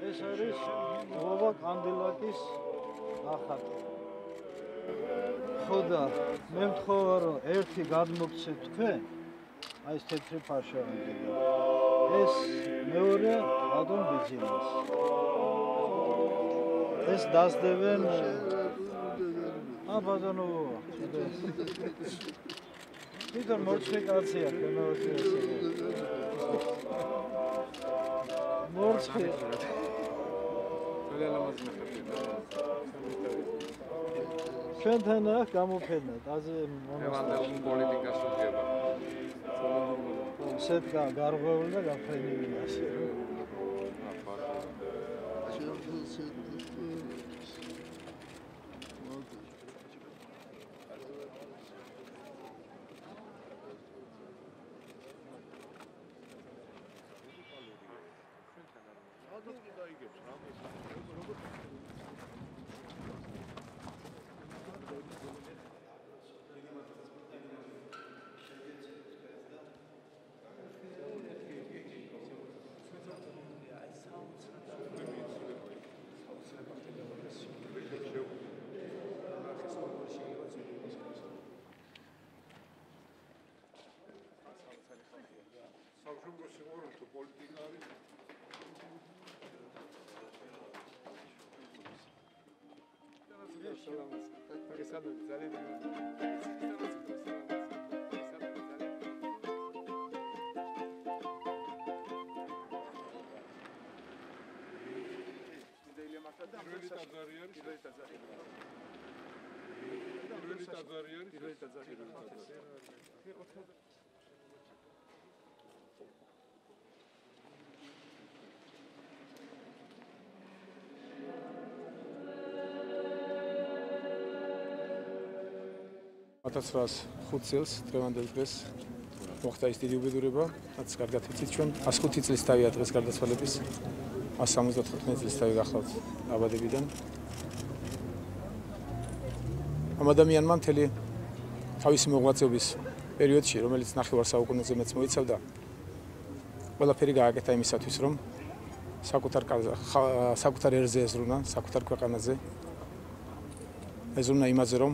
ეს არის ვოვა კანდელაკის ნახატი. ხოდა მე მთხოვა რომ ერთი გადმოგცეთ თქვენ, აი ეს თეთრი ფარშავი და ეს მეორე ბატონ ბიძინას. ეს დასდევენ ბატონო თვითონ მორჩხი კაცია ხემეოჩიასი. მორჩხი ჩვენთან აქ გამოფენა დაზე ევანგელურ პოლიტიკას უძღება. სეტკა გარღვეული და გაფრენილი ასე. Ათას 5 წელს დღევანდელ დღეს მოხდა ის დიდი უბედურება, რაც კარგად იცით ჩვენ 105 წლის თავია დღეს გარდაცვალების 175 წლის თავი გახლავთ აბადებიდან. ამ ადამიანმა მთელი თავისი მოღვაწეობის პერიოდში, რომელიც ნახევარ საუკუნეზე მეც მოიცავდა, ყველაფერი გააკეთა იმისათვის, რომ საკუთარ ერზე ეზრუნა, საკუთარ ქვეყანაზე ეზრუნა იმაზე, რომ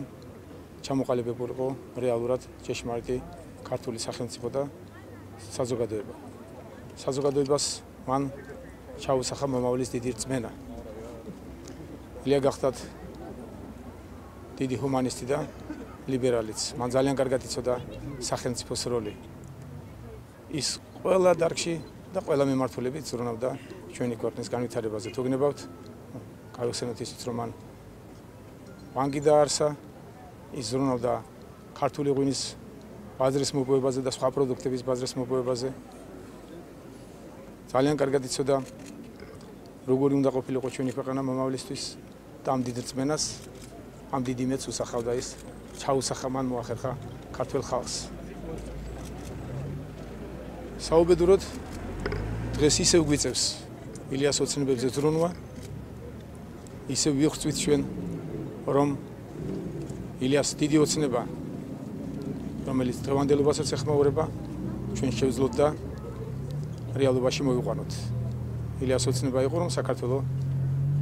ჩამოყალიბებულიყო რეალურად ჭეშმარიტი ქართული სახელმწიფო და საზოგადოება. საზოგადოებას მან ჩაუსახა მომავლის დიდი რწმენა. ილია გახდათ დიდი ჰუმანისტი და ლიბერალიც. მან ძალიან კარგად იცოდა სახელმწიფოს როლი. ის ყველა დარგში და ყველა მიმართულებით ზრუნავდა ჩვენი ქვეყნის განვითარებაზე. თუ გნებავთ, გავიხსენოთ ისიც, რომ მან ბანკი დაარსა, ის ზრუნავდა ქართული ღვინის ბაზრის მოპოვებაზე და სხვა პროდუქტების ბაზრის მოპოვებაზე. ძალიან კარგად იცოდა როგორი უნდა ყოფილიყო ჩვენი ქვეყანა მომავლისთვის და ამ დიდ რწმენას, ამ დიდ იმედს უსახავდა ის, ჩაუსახა მან მოახერხა ქართულ ხალხს. საუბედუროდ დღეს ისევ გვიწევს ილიას ოცნებებზე ზრუნვა, ისევ ვიღვწვით ჩვენ, რომ ილიას დიდი ოცნება, რომელიც დღევანდელობასაც ეხმაურება, ჩვენ შევძლოთ და რეალობაში მოვიყვანოთ. ილიას ოცნება იყო, რომ საქართველო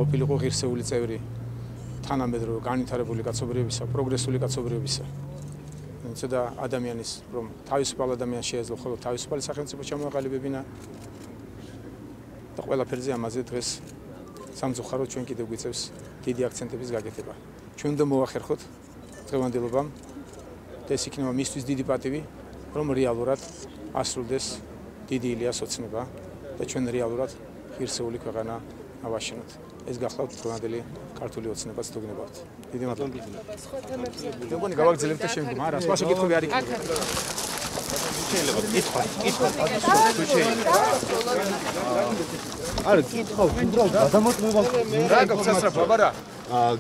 ყოფილიყო ღირსეული წევრი თანამედროვე განვითარებული კაცობრიობისა, პროგრესული კაცობრიობისა. და ადამიანის, რომ თავისუფალ ადამიანს შეეძლო ხოლმე თავისუფალი სახელმწიფო ჩამოაყალიბებინა და ყველაფერზე ამაზე დღეს სამწუხაროდ ჩვენ კიდევ გვიწევს დიდი აქცენტების გაკეთება. ჩვენ უნდა მოახერხოთ დღევანდელობამ და ეს იქნება მისთვის დიდი პატივი, რომ რეალურად ასრულდეს დიდი ილიას ოცნება და ჩვენ რეალურად ღირსეული ქვეყანა ავაშენოთ. ეს გახლავთ დღევანდელი ქართული ოცნებაც თუ გნებავთ. დიდი მადლობა. მეგონი გავაგრძელებთ და შემდგომ არა, სხვა საკითხები არ იქნება. შეიძლება თუ შეიძლება არა კითხავ უბრალოდ გადამოწმება რა გასასწრაფა რა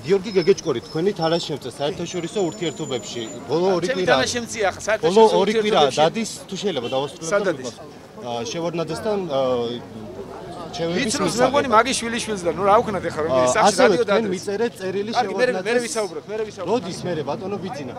გიორგი გეგეჭკორი თქვენი თალაშემწე საერთაშორისო ურთიერთობებში ბოლო ორი კვირა თალაშემწეა ხა ბოლო ორი კვირა დადის თუ შეიძლება დავასრულებ სადადის შევარდნაძესთან ჩემების ვიცროს მე მგონი მაგის შვილიშვილს და ნუ რა ვქნათ ახლა რომ ის სახში რადიო და თქვენ მიწერეთ წერილი შევარდნაძეს მე შევარდნაძეს ვისაუბრებ როდის მე ბატონო ბიძინა